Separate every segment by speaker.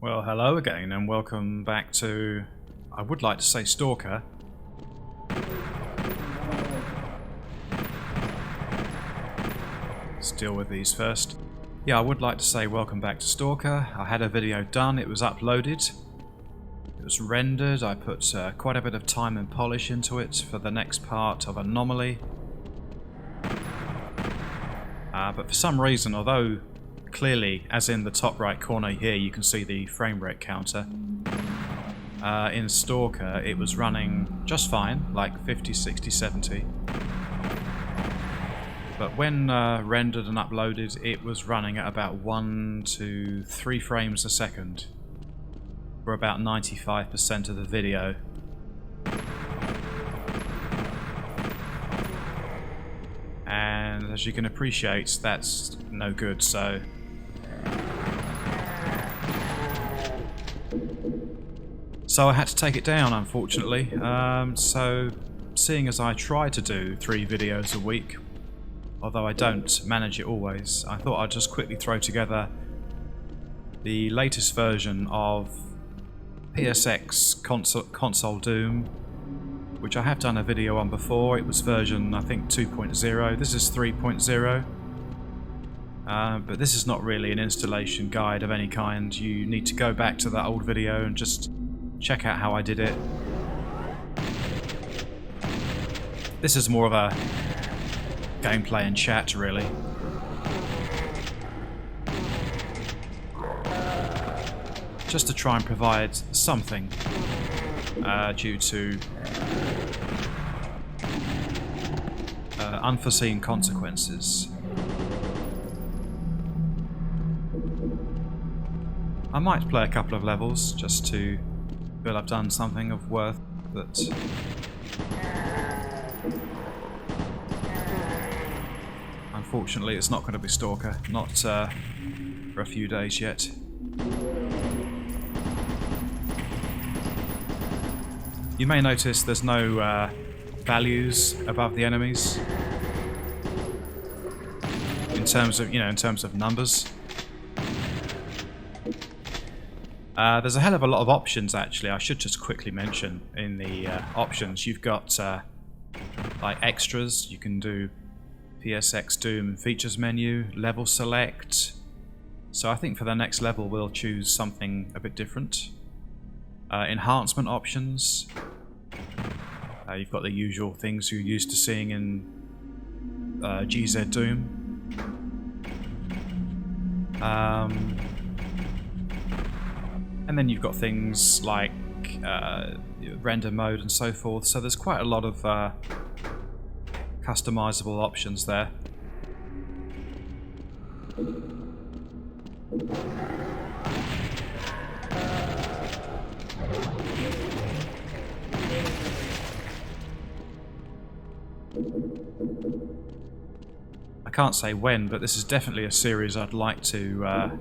Speaker 1: Well, hello again and welcome back to, I would like to say Stalker. Let's deal with these first. Yeah, I would like to say welcome back to Stalker. I had a video done, it was uploaded, it was rendered, I put quite a bit of time and polish into it for the next part of Anomaly. But for some reason, although clearly, as in the top right corner here, you can see the frame rate counter, in Stalker it was running just fine, like 50, 60, 70. But when rendered and uploaded, it was running at about 1 to 3 frames a second for about 95% of the video. And as you can appreciate, that's no good, so I had to take it down, unfortunately. So seeing as I try to do 3 videos a week, although I don't manage it always, I thought I'd just quickly throw together the latest version of PSX console Doom, which I have done a video on before. It was version, I think, 2.0. This is 3.0. But this is not really an installation guide of any kind. You need to go back to that old video and just check out how I did it. This is more of a gameplay and chat, really. Just to try and provide something due to unforeseen consequences. I might play a couple of levels just to feel I've done something of worth, but unfortunately it's not going to be Stalker, not for a few days yet. You may notice there's no values above the enemies in terms of numbers. There's a hell of a lot of options, actually. I should just quickly mention in the options you've got like extras. You can do PSX Doom features menu, level select. So I think for the next level we'll choose something a bit different. Enhancement options. You've got the usual things you're used to seeing in GZ Doom. And then you've got things like render mode and so forth. So there's quite a lot of customizable options there. I can't say when, but this is definitely a series I'd like to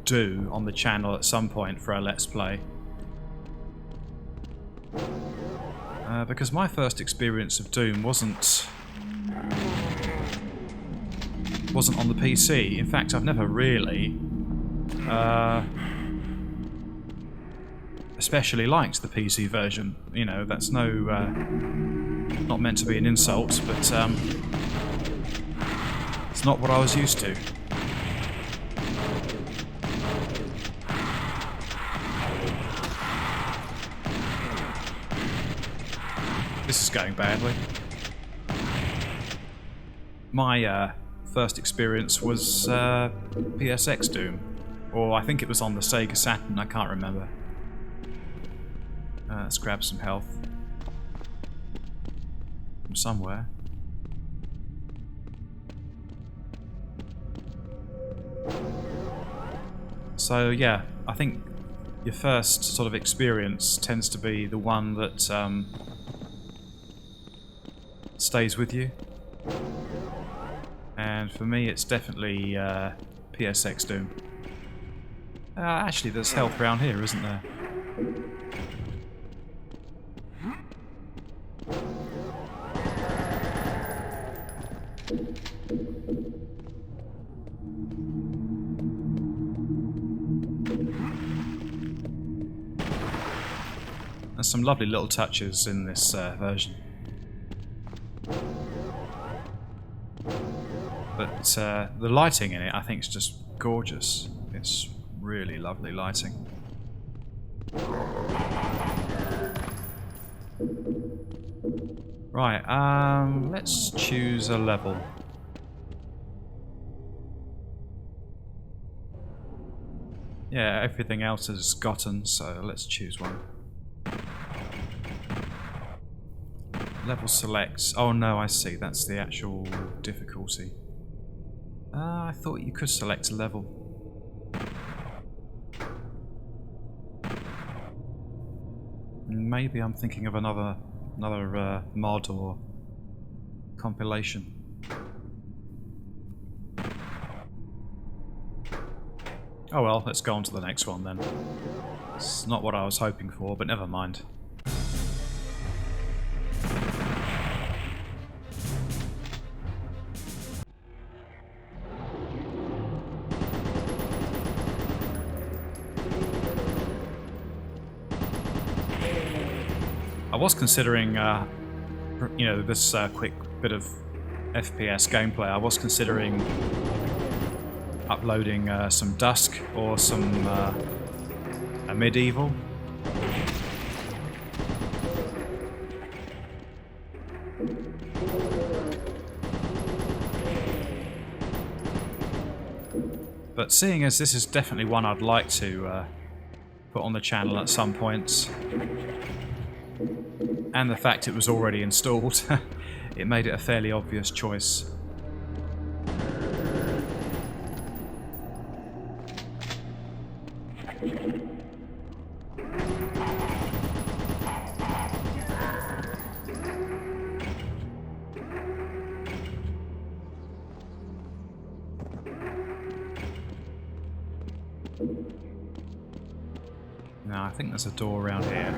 Speaker 1: do on the channel at some point for a Let's Play. Because my first experience of Doom wasn't on the PC. In fact, I've never really especially liked the PC version. You know, that's not meant to be an insult, but it's not what I was used to. This is going badly. My first experience was PSX Doom, or I think it was on the Sega Saturn, I can't remember. Let's grab some health from somewhere. So yeah, I think your first sort of experience tends to be the one that stays with you. And for me it's definitely PSX Doom. Actually there's health around here, isn't there? There's some lovely little touches in this version. But the lighting in it, I think, is just gorgeous. It's really lovely lighting. Right, let's choose a level. Yeah, everything else is gotten, so let's choose one. Level select. Oh no, I see. That's the actual difficulty. I thought you could select a level. Maybe I'm thinking of another mod or compilation. Oh well, let's go on to the next one then. It's not what I was hoping for, but never mind. I was considering, you know, this quick bit of FPS gameplay. I was considering uploading some Dusk or some a Medieval. But seeing as this is definitely one I'd like to put on the channel at some point, and the fact it was already installed, it made it a fairly obvious choice. Now, I think there's a door around here.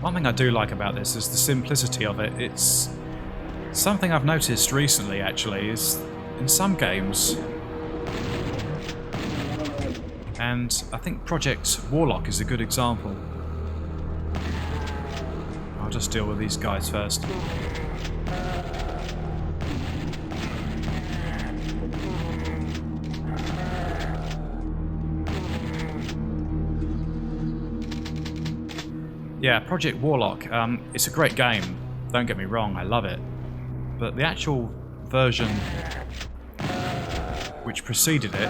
Speaker 1: One thing I do like about this is the simplicity of it. It's something I've noticed recently, actually, is in some games, and I think Project Warlock is a good example. I'll just deal with these guys first. Yeah, Project Warlock, it's a great game, don't get me wrong, I love it. But the actual version which preceded it,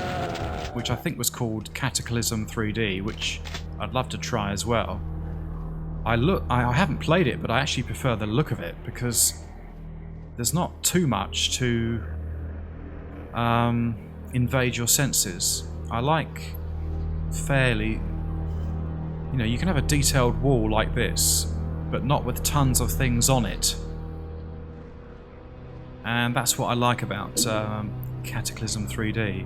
Speaker 1: which I think was called Cataclysm 3D, which I'd love to try as well. I haven't played it, but I actually prefer the look of it, because there's not too much to invade your senses. I like fairly... You know, you can have a detailed wall like this, but not with tons of things on it. And that's what I like about Cataclysm 3D.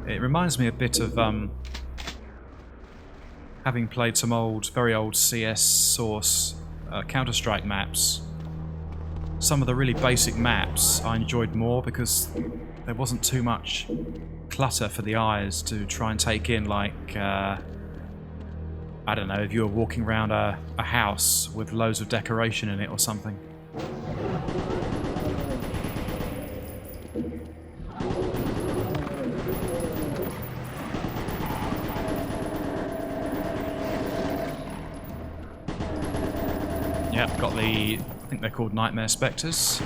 Speaker 1: It reminds me a bit of having played some very old CS Source Counter-Strike maps. Some of the really basic maps I enjoyed more because there wasn't too much clutter for the eyes to try and take in, like I don't know, if you were walking around a house with loads of decoration in it or something. Yep, got the... I think they're called Nightmare Spectres.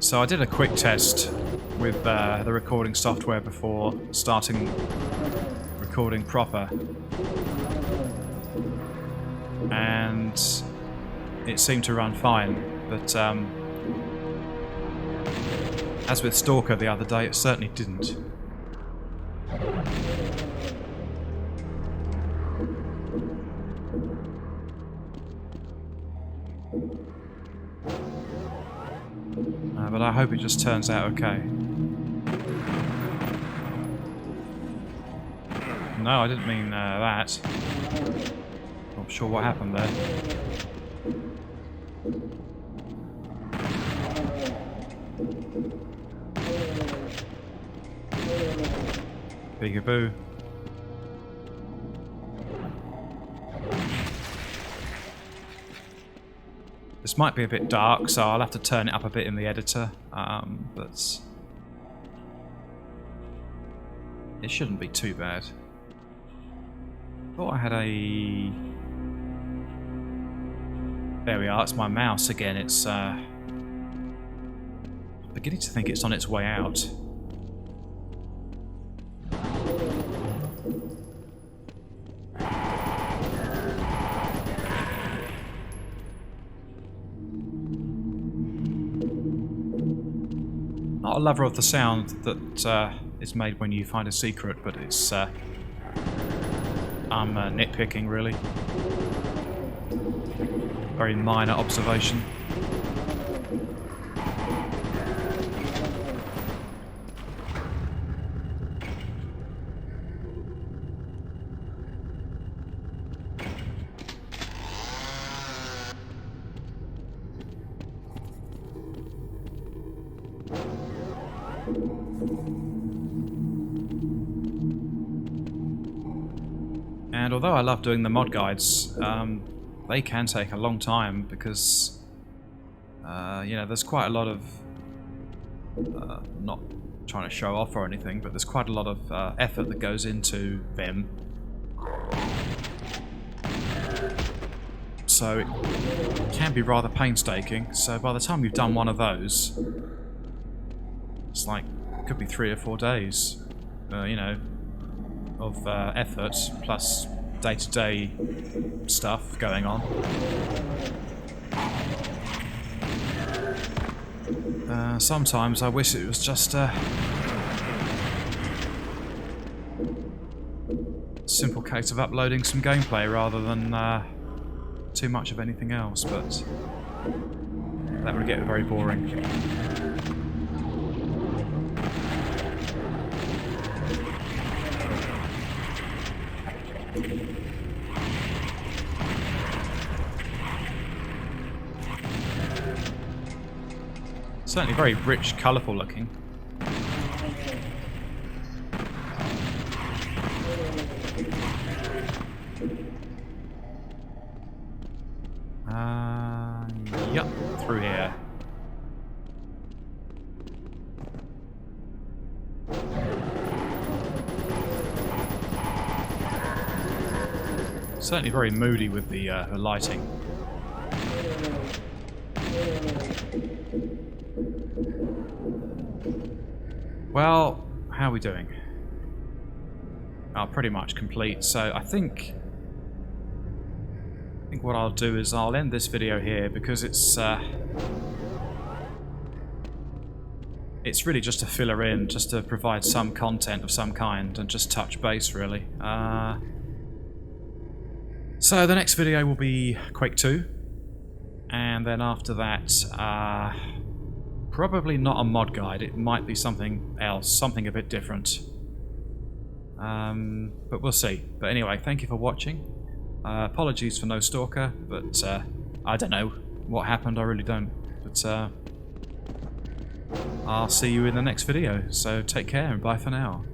Speaker 1: So I did a quick test with the recording software before starting recording proper, and it seemed to run fine, but As with Stalker the other day, it certainly didn't. But I hope it just turns out okay. No, I didn't mean that. Not sure what happened there. Peekaboo. This might be a bit dark, so I'll have to turn it up a bit in the editor, but it shouldn't be too bad. Thought I had a... There we are, it's my mouse again. It's I'm beginning to think it's on its way out. Not a lover of the sound that is made when you find a secret, but it's I'm nitpicking, really. Very minor observation. And although I love doing the mod guides, they can take a long time because, you know, there's quite a lot of, not trying to show off or anything, but there's quite a lot of effort that goes into them. So it can be rather painstaking. So by the time you've done one of those, it's like, it could be 3 or 4 days, you know, of effort, plus day-to-day stuff going on. Sometimes I wish it was just a simple case of uploading some gameplay rather than too much of anything else, but that would get very boring. Certainly very rich, colourful looking. Yep, through here. Certainly very moody with the lighting. Well, how are we doing? Oh, pretty much complete. So I think what I'll do is I'll end this video here because it's really just a filler in, just to provide some content of some kind and just touch base, really. So the next video will be Quake 2, and then after that, probably not a mod guide. It might be something else, something a bit different. But we'll see. But anyway, thank you for watching. Apologies for no Stalker, but I don't know what happened, I really don't. But I'll see you in the next video, so take care and bye for now.